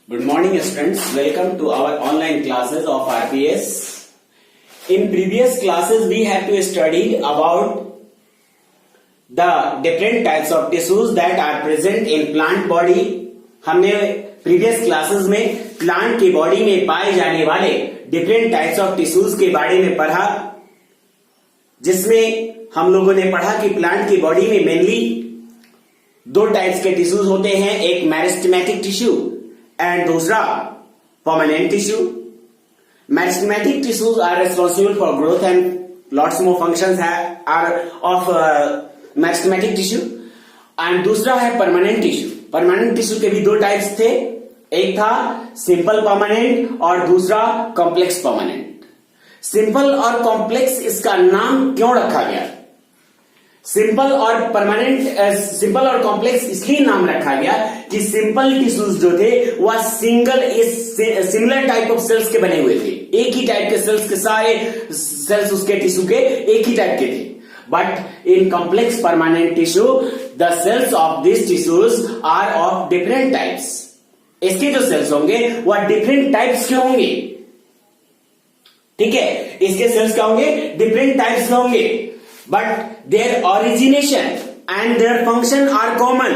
Good morning students, welcome to our online classes of RPS. In previous classes we have to study about the different types of tissues that are present in plant body. हमने previous classes में plant की body में पाए जाने वाले different types of tissues के बारे में पढ़ा, जिसमें हम लोगों ने पढ़ा कि plant की body में mainly दो टाइप्स के टिश्यूज होते हैं, एक मेरिस्टेमेटिक टिश्यू एंड दूसरा permanent tissue. Meristematic tissues are responsible for growth and lots more functions are of meristematic tissue and दूसरा है परमानेंट टिश्यू. परमानेंट टिश्यू के भी दो टाइप्स थे, एक था सिंपल परमानेंट और दूसरा कॉम्प्लेक्स परमानेंट. सिंपल और कॉम्प्लेक्स इसका नाम क्यों रखा गया? सिंपल और परमानेंट, सिंपल और कॉम्प्लेक्स इसलिए नाम रखा गया कि सिंपल टिश्यूज जो थे वह सिमिलर टाइप ऑफ सेल्स के बने हुए थे. एक ही टाइप के सेल्स के सारे सेल्स उसके टिश्यू के एक ही टाइप के थे. But in complex permanent tissue the cells of this tissues are of different types. इसके जो सेल्स होंगे वह डिफरेंट टाइप्स के होंगे. ठीक है, इसके सेल्स क्या होंगे? डिफरेंट टाइप्स के होंगे. But their origination and their function are common,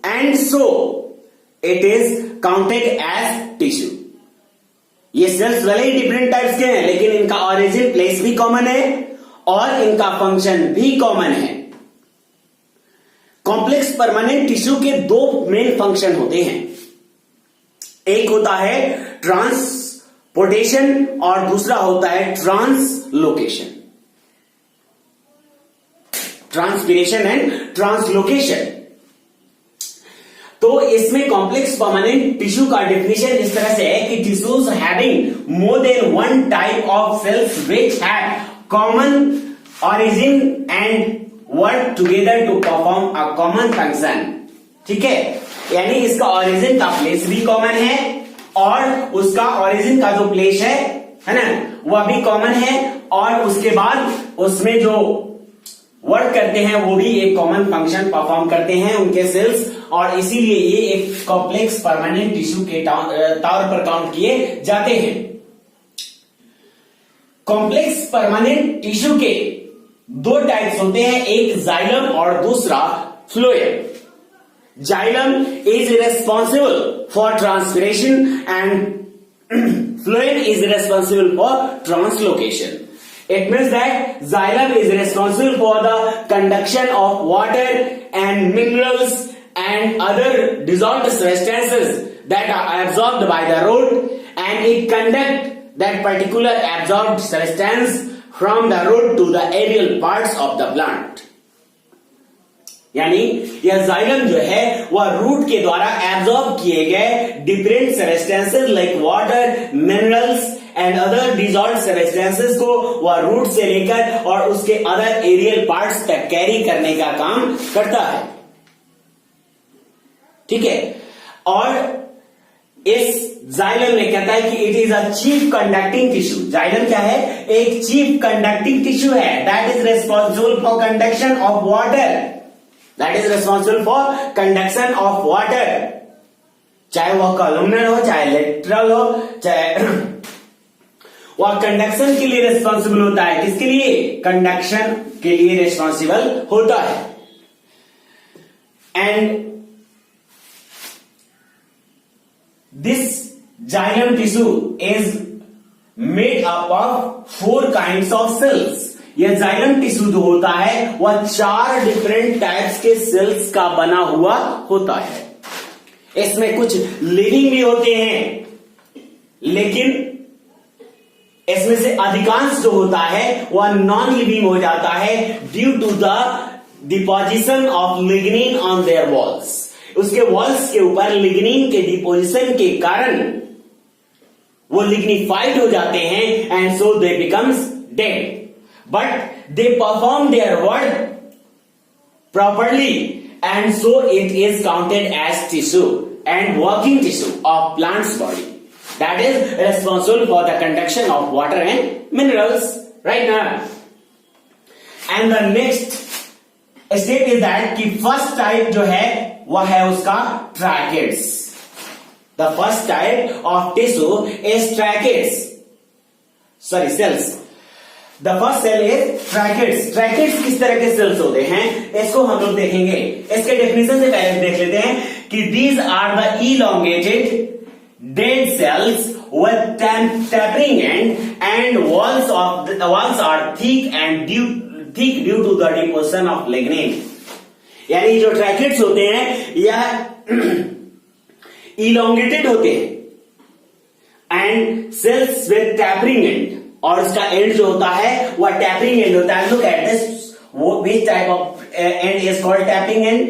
and so it is counted as tissue. ये सेल्स भले ही डिफरेंट टाइप्स के हैं, लेकिन इनका ओरिजिन प्लेस भी कॉमन है और इनका फंक्शन भी कॉमन है. कॉम्प्लेक्स परमानेंट टिश्यू के दो मेन फंक्शन होते हैं, एक होता है ट्रांसपोर्टेशन और दूसरा होता है ट्रांसलोकेशन. Transpiration and translocation. तो इसमें कॉम्प्लेक्स परमानेंट टिश्यू का डेफिनेशन इस तरह से है कि tissues having more than one type of cells which have common origin and work together to perform a common function. ठीक है, यानी इसका ओरिजिन का प्लेस भी कॉमन है और उसका ओरिजिन का जो प्लेस है ना, वह भी कॉमन है और उसके बाद उसमें जो वर्क करते हैं वो भी एक कॉमन फंक्शन परफॉर्म करते हैं उनके सेल्स, और इसीलिए ये एक कॉम्प्लेक्स परमानेंट टिश्यू के तौर पर काउंट किए जाते हैं. कॉम्प्लेक्स परमानेंट टिश्यू के दो टाइप्स होते हैं, एक जाइलम और दूसरा phloem. Xylem is responsible for transpiration and phloem is responsible for translocation. It means that xylem is responsible for the conduction of water and minerals and other dissolved substances that are absorbed by the root, and it conduct that particular absorbed substance from the root to the aerial parts of the plant. यानी यह xylem जो है वह root के द्वारा absorb किए गए different substances like water, minerals and other dissolved substances को वह रूट से लेकर और उसके अदर एरियल पार्ट्स तक कैरी करने का काम करता है. ठीक है, और इस जाइलम में कहता है कि it is a chief conducting tissue. Xylem क्या है? एक चीफ कंडक्टिंग टिश्यू है that is responsible for conduction of water. That is responsible for conduction of water. चाहे वह कॉलमनर हो, चाहे लेटरल हो, चाहे वह कंडक्शन के लिए रिस्पॉन्सिबल होता है. किसके लिए? कंडक्शन के लिए रिस्पॉन्सिबल होता है. And this xylem tissue is made up of 4 kinds of cells. यह जाइलम टिश्यू जो होता है वह 4 डिफरेंट टाइप्स के सेल्स का बना हुआ होता है. इसमें कुछ लिविंग भी होते हैं, लेकिन इसमें से अधिकांश जो होता है वह नॉन लिविंग हो जाता है due to the deposition of lignin on their walls. उसके वॉल्स के ऊपर लिग्निन के डिपोजिशन के कारण वो लिग्निफाइड हो जाते हैं and so they becomes dead. But they perform their work properly, and so it is counted as tissue and working tissue of plant's body that is responsible for the conduction of water and minerals. Right now, and the next step is that कि first type जो है वह है उसका tracheids. The first type of tissue is tracheids, sorry cells. The first cell is tracheids. Tracheids किस तरह के sales होते हैं इसको हम लोग देखेंगे। इसके डेफिनेशन से पहले देख लेते हैं कि these are the elongated dead cells with tapering end and walls are thick due to the deposition of lignin। यानी जो ट्रैकेट्स होते हैं यह इलोंगेटेड होते हैं and cells with tapering end, और उसका एंड जो होता है वह टैपरिंग एंड होता है। Look at this, which type of end is called tapping end?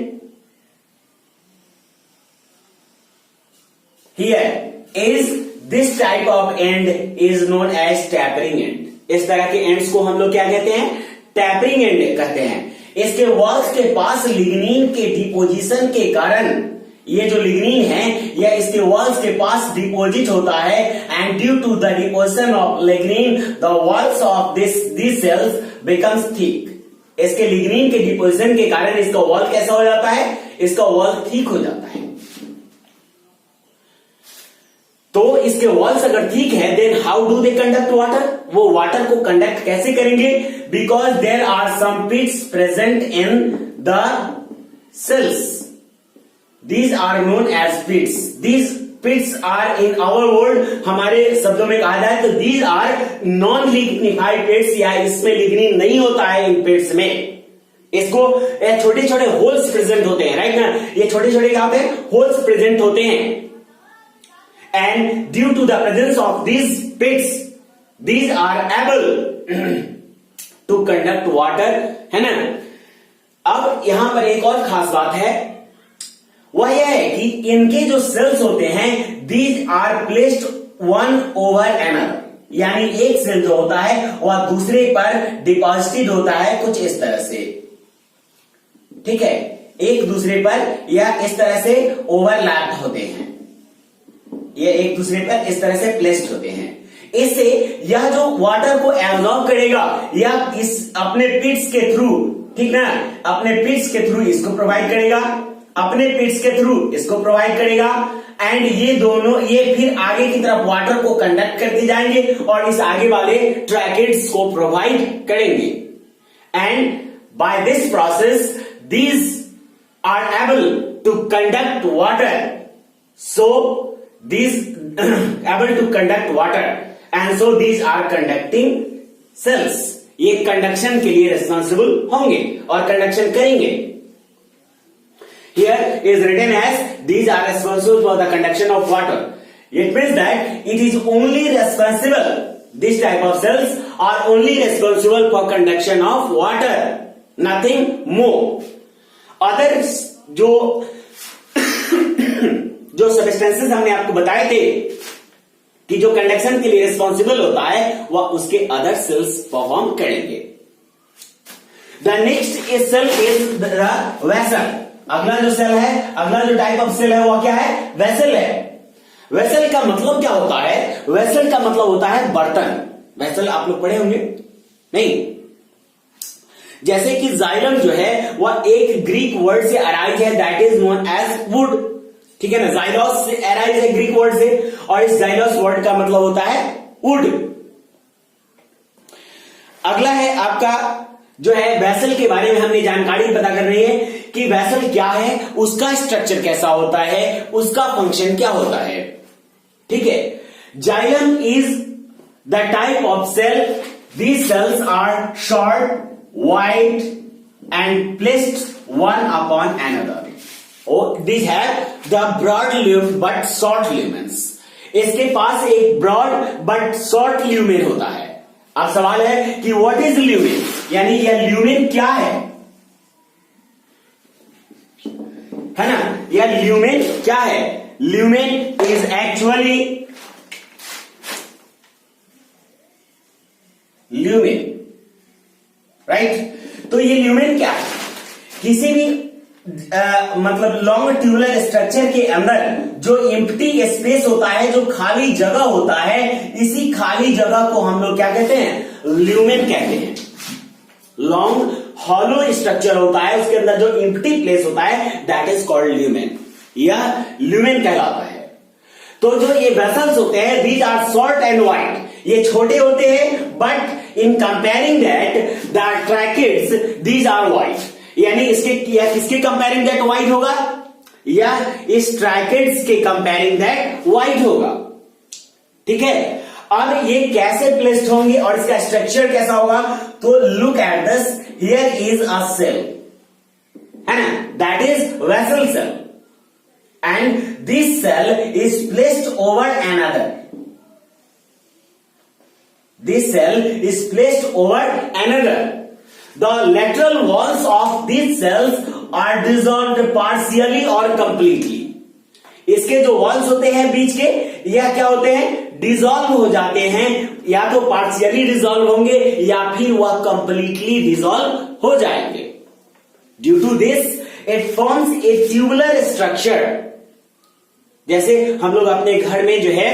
Here is this type of end is known as tapering end। इस तरह के एंड्स को हम लोग क्या कहते हैं? टैपरिंग एंड कहते हैं। इसके वॉल्स के पास लिग्निन के डिपोजिशन के कारण, ये जो लिग्निन है यह इसके वॉल्स के पास डिपोजिट होता है and due to the deposition of lignin the walls of this cells becomes thick. इसके लिग्निन के डिपोजिशन के कारण इसका वॉल कैसा हो जाता है? इसका वॉल थिक हो जाता है। तो इसके वॉल्स अगर ठीक है then how do they conduct water? वो वाटर को कंडक्ट कैसे करेंगे? Because there are some pits present in the cells, these are known as pits. These pits are in our words, हमारे शब्दों में कहा जाए तो these are non lignified pits, या इसमें लिग्निन नहीं होता है इन पिट्स में। इसको छोटे छोटे होल्स प्रेजेंट होते हैं, राइट ना? ये छोटे छोटे क्या होते हैं? होल्स प्रेजेंट होते हैं। And due to the presence of these pits, these are able to conduct water, है ना? अब यहां पर एक और खास बात है, वह यह है कि इनके जो सेल्स होते हैं these are placed one over another, यानी एक सेल जो होता है वह दूसरे पर डिपॉजिटेड होता है कुछ इस तरह से, ठीक है? एक दूसरे पर या इस तरह से ओवरलैप होते हैं, ये एक दूसरे पर इस तरह से प्लेस्ड होते हैं। इससे यह जो वाटर को एब्जॉर्ब करेगा या इस अपने पिट्स के थ्रू, ठीक ना, अपने पिट्स के थ्रू इसको प्रोवाइड करेगा, अपने पिट्स के थ्रू इसको प्रोवाइड करेगा, एंड ये दोनों ये फिर आगे की तरफ वाटर को कंडक्ट करते जाएंगे और इस आगे वाले ट्रैकेट्स को प्रोवाइड करेंगे। And by this process these are able to conduct water, so these able to conduct water and so these are conducting cells। ये कंडक्शन के लिए रिस्पॉन्सिबल होंगे और कंडक्शन करेंगे। Here is written as these are responsible for the conduction of water। It means that it is only responsible, this type of cells are only responsible for conduction of water, nothing more। Others जो substances हमने आपको बताए थे कि जो conduction के लिए responsible होता है वह उसके अदर सेल्स परफॉर्म करेंगे। The next is cell is the vessel. अगला जो सेल है, अगला जो टाइप ऑफ सेल है वह क्या है? वेसल है। वेसल का मतलब क्या होता है? वेसल का मतलब होता है बर्तन। वेसल आप लोग पढ़े होंगे नहीं? जैसे कि जाइलम जो है वह एक ग्रीक वर्ड से अराइज है, that is known as wood, ठीक है ना? जाइलोस से अराइज है ग्रीक वर्ड से, और इस जाइलोस वर्ड का मतलब होता है वुड। अगला है आपका जो है वेसल के बारे में हमने जानकारी पता कर रही है कि वेसल क्या है, उसका स्ट्रक्चर कैसा होता है, उसका फंक्शन क्या होता है, ठीक है? Xylem is the type of cell, these cells are short, wide and placed one upon another. These have the broad lumen but short lumens। इसके पास एक ब्रॉड बट शॉर्ट ल्यूमेन होता है। अब सवाल है कि व्हाट इज ल्यूमेन, यानी यह ल्यूमेन क्या है ना? यह ल्यूमेन क्या है? Lumen is actually lumen, right? तो ये ल्यूमेन क्या है? किसी भी मतलब लॉन्गिट्यूडनल स्ट्रक्चर के अंदर जो एम्प्टी स्पेस होता है, जो खाली जगह होता है, इसी खाली जगह को हम लोग क्या कहते हैं? ल्यूमेन कहते हैं। लॉन्ग हॉलो स्ट्रक्चर होता है, उसके अंदर जो एम्प्टी प्लेस होता है दैट इज कॉल्ड ल्यूमेन, यह ल्यूमेन कहलाता है। तो जो ये वेसल्स होते हैं these are short and wide, ये छोटे होते हैं, but in comparing that the tracheids these are wide, यानी इसके किसके कंपेयरिंग दैट वाइड होगा, या इस ट्रैकिड्स के कंपेयरिंग दैट वाइड होगा। ठीक है, अब ये कैसे प्लेस्ड होंगे और इसका स्ट्रक्चर कैसा होगा, तो look at this, here is a cell, है ना, that is vessel cell, and this cell is placed over another, this cell is placed over another. The lateral walls of these cells are dissolved partially or completely. इसके जो walls होते हैं बीच के, यह क्या होते हैं, डिसॉल्व हो जाते हैं, या तो पार्शियली डिसॉल्व होंगे या फिर वह कंप्लीटली डिसॉल्व हो जाएंगे। Due to this it forms a tubular structure. जैसे हम लोग अपने घर में जो है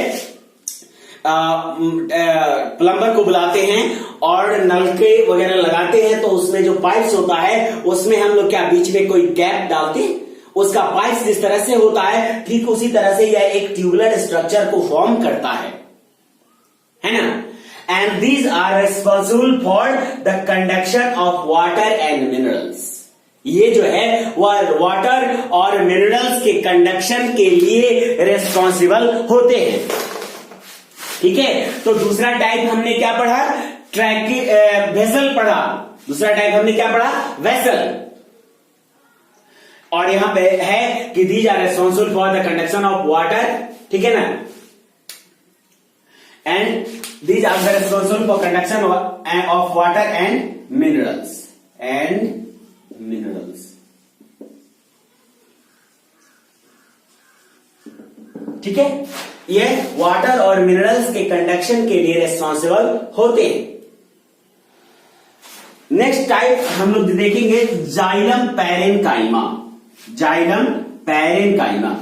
प्लम्बर को बुलाते हैं और नलके वगैरह लगाते हैं, तो उसमें जो पाइप्स होता है उसमें हम लोग क्या बीच में कोई गैप डालते हैं, उसका पाइप्स जिस तरह से होता है ठीक उसी तरह से यह एक ट्यूबुलर स्ट्रक्चर को फॉर्म करता है ना। And these are responsible for the conduction of water and minerals. ये जो है वह वाटर और मिनरल्स के कंडक्शन के लिए रिस्पॉन्सिबल होते हैं। ठीक है, तो दूसरा टाइप हमने क्या पढ़ा, वेसल पढ़ा। दूसरा टाइप हमने क्या पढ़ा, वेसल। और यहां पे है कि these are responsible for the conduction of water, ठीक है ना, and these are the responsible for conduction of water and minerals ठीक है, ये वाटर और मिनरल्स के कंडक्शन के लिए रिस्पॉन्सिबल होते हैं। नेक्स्ट टाइप हम लोग देखेंगे जाइलम पैरेन्काइमा। जाइलम पैरेन्काइमा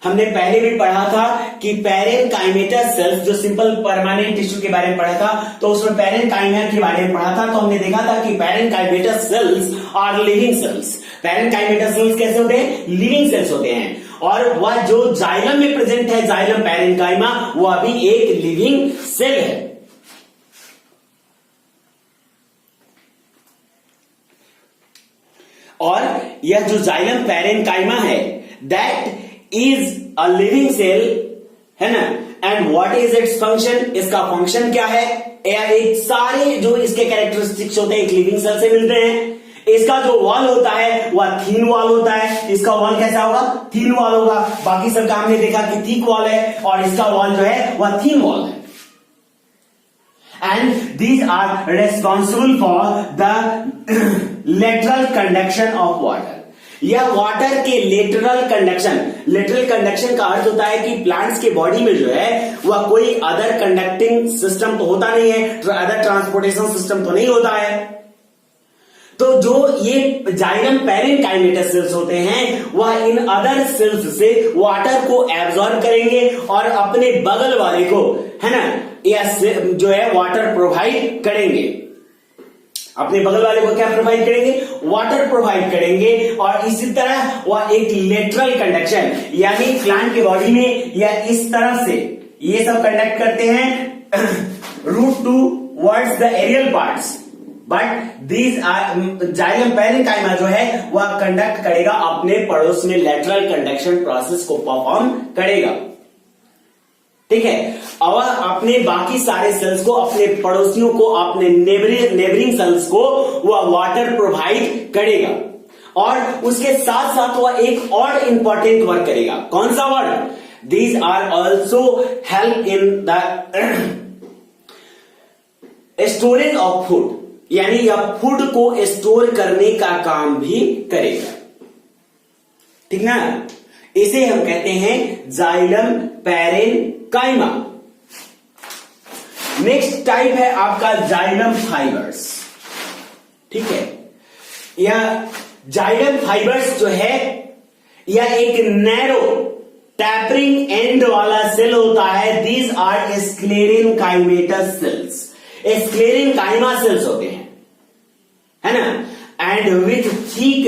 हमने पहले भी पढ़ा था कि पैरेन्काइमेटस सेल्स, जो सिंपल परमानेंट टिश्यू के बारे में पढ़ा था, तो उसमें पैरेन्काइमा के बारे में पढ़ा था। तो हमने देखा था कि parenchymatous cells are living cells. Parenchymatous cells कैसे होते हैं, लिविंग सेल्स होते हैं, और वह जो जाइलम में प्रेजेंट है, जाइलम पैरेन्काइमा, वह भी एक लिविंग सेल है। और यह जो जाइलम पैरेन्काइमा है, that is a living cell, है ना। And what is its function, इसका फंक्शन क्या है, एक सारे जो इसके कैरेक्टरिस्टिक्स होते हैं एक लिविंग सेल से मिलते हैं। इसका जो वॉल होता है वह थीन वॉल होता है। इसका वॉल कैसा होगा, थीन वॉल होगा। बाकी सबका हमने देखा कि थिक वॉल है, और इसका वॉल जो है वह थीन वॉल है। And these are responsible for the lateral conduction of water. यह वाटर के लेटरल कंडक्शन का अर्थ होता है कि प्लांट्स के बॉडी में जो है वह कोई अदर कंडक्टिंग सिस्टम तो होता नहीं है, अदर ट्रांसपोर्टेशन सिस्टम तो नहीं होता है। तो जो ये जाइलम पैरेन्काइमेटस सेल्स होते हैं वह इन अदर सेल्स से वाटर को एब्जॉर्ब करेंगे और अपने बगल वाले को, है ना, यह जो है वाटर प्रोवाइड करेंगे। अपने बगल वाले को क्या प्रोवाइड करेंगे, वाटर प्रोवाइड करेंगे। और इसी तरह वह एक लेटरल कंडक्शन, यानी प्लांट की बॉडी में या इस तरह से ये सब कंडक्ट करते हैं root towards the aerial parts, but these xylem parenchyma जो है वह कंडक्ट करेगा अपने पड़ोस में, लेटरल कंडक्शन प्रोसेस को परफॉर्म करेगा। ठीक है, और अपने बाकी सारे सेल्स को, अपने पड़ोसियों को, अपने नेबरिंग सेल्स को वह वाटर प्रोवाइड करेगा। और उसके साथ साथ वह एक और इंपॉर्टेंट वर्क करेगा। कौन सा work, these are also help in the storage of food, यानी यह फूड को स्टोर करने का काम भी करेगा। ठीक ना, इसे हम कहते हैं जाइलम पैरेन्काइमा। नेक्स्ट टाइप है आपका जाइलम फाइबर्स। ठीक है, यह जाइलम फाइबर्स जो है यह एक नैरो टैपरिंग एंड वाला सेल होता है। These are sclerenchymatous cells, sclerenchyma cells होते हैं, है ना। And with thick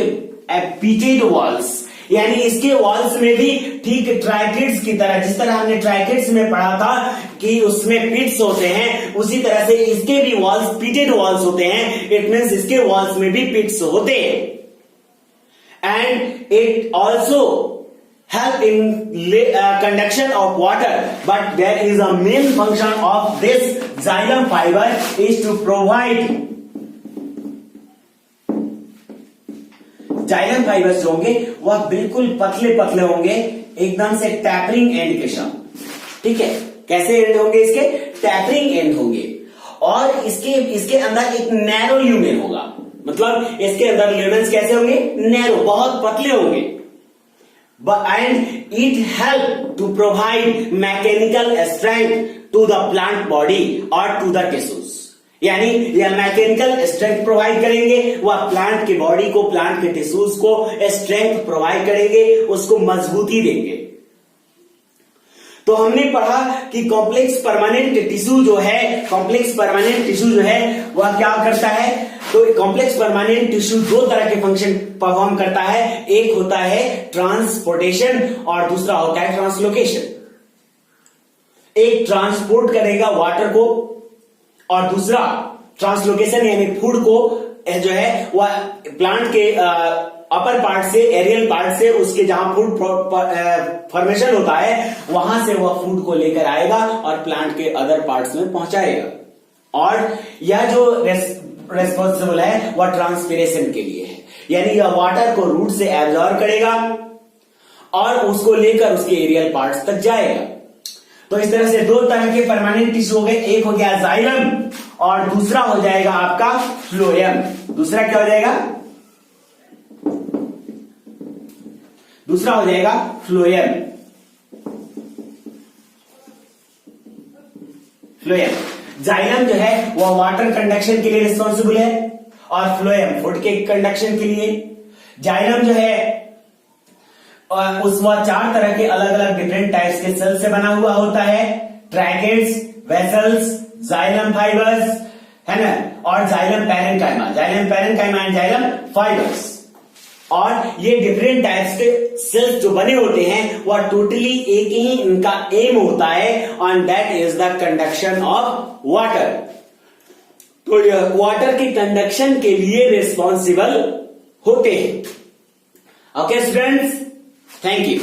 pitted walls, यानी इसके वॉल्स में भी ठीक ट्राइकिड्स की तरह, जिस तरह हमने ट्राइकिड्स में पढ़ा था कि उसमें पिट्स होते हैं, उसी तरह से इसके भी वॉल्स पिटेड वॉल्स होते हैं। इट मीन्स इसके वॉल्स में भी पिट्स होते हैं। And it also help in conduction of water, but there is a main function of this xylem fiber is to provide xylem fibers जो होंगे वह बिल्कुल पतले पतले होंगे, एकदम से टैपरिंग एंड के साथ। ठीक है, कैसे एंड होंगे इसके? टैपरिंग एंड होंगे। और इसके अंदर एक नैरो ल्यूमेन होगा, मतलब इसके अंदर ल्यूमेन्स कैसे होंगे? नैरो, बहुत पतले होंगे। And it help to provide mechanical strength to the plant body or to the tissues। यानी यह मैकेनिकल स्ट्रेंथ प्रोवाइड करेंगे, वह प्लांट की बॉडी को, प्लांट के टिश्यूज को स्ट्रेंथ प्रोवाइड करेंगे, उसको मजबूती देंगे। तो हमने पढ़ा कि कॉम्प्लेक्स परमानेंट टिश्यू जो है, कॉम्प्लेक्स परमानेंट टिश्यू जो है वह क्या करता है? तो कॉम्प्लेक्स परमानेंट टिश्यू दो तरह के फंक्शन परफॉर्म करता है, एक होता है ट्रांसपोर्टेशन और दूसरा होता है ट्रांसलोकेशन। एक ट्रांसपोर्ट करेगा वाटर को और दूसरा ट्रांसलोकेशन यानी फूड को जो है वह प्लांट के अपर पार्ट से, एरियल पार्ट से, उसके जहां फूड फॉर्मेशन होता है वहां से वह फूड को लेकर आएगा और प्लांट के अदर पार्ट्स में पहुंचाएगा। और यह जो रेस्पॉन्सिबल है वह ट्रांसपिरेशन के लिए है, यानी यह वाटर को रूट से एब्जॉर्ब करेगा और उसको लेकर उसके एरियल पार्ट्स तक जाएगा। तो इस तरह से दो तरह के परमानेंट टिश्यू हो गए, एक हो गया जाइलम और दूसरा हो जाएगा आपका फ्लोएम। दूसरा क्या हो जाएगा? दूसरा हो जाएगा फ्लोएम। फ्लोएम, जाइलम जो है वह वाटर कंडक्शन के लिए रिस्पॉन्सिबल है और फ्लोएम फूड के कंडक्शन के लिए। जाइलम जो है वह चार तरह के अलग अलग डिफरेंट टाइप्स के सेल से बना हुआ होता है, ट्रैकेट्स, वेसल्स, जाइलम फाइबर्स, है ना, और xylem parenchyma, xylem parenchyma and xylem fibres. और ये डिफरेंट टाइप्स के सेल्स जो बने होते हैं वह टोटली एक ही इनका एम होता है, and that is the conduction of water. तो यह वाटर की कंडक्शन के लिए रिस्पॉन्सिबल होते हैं। Okay students, thank you.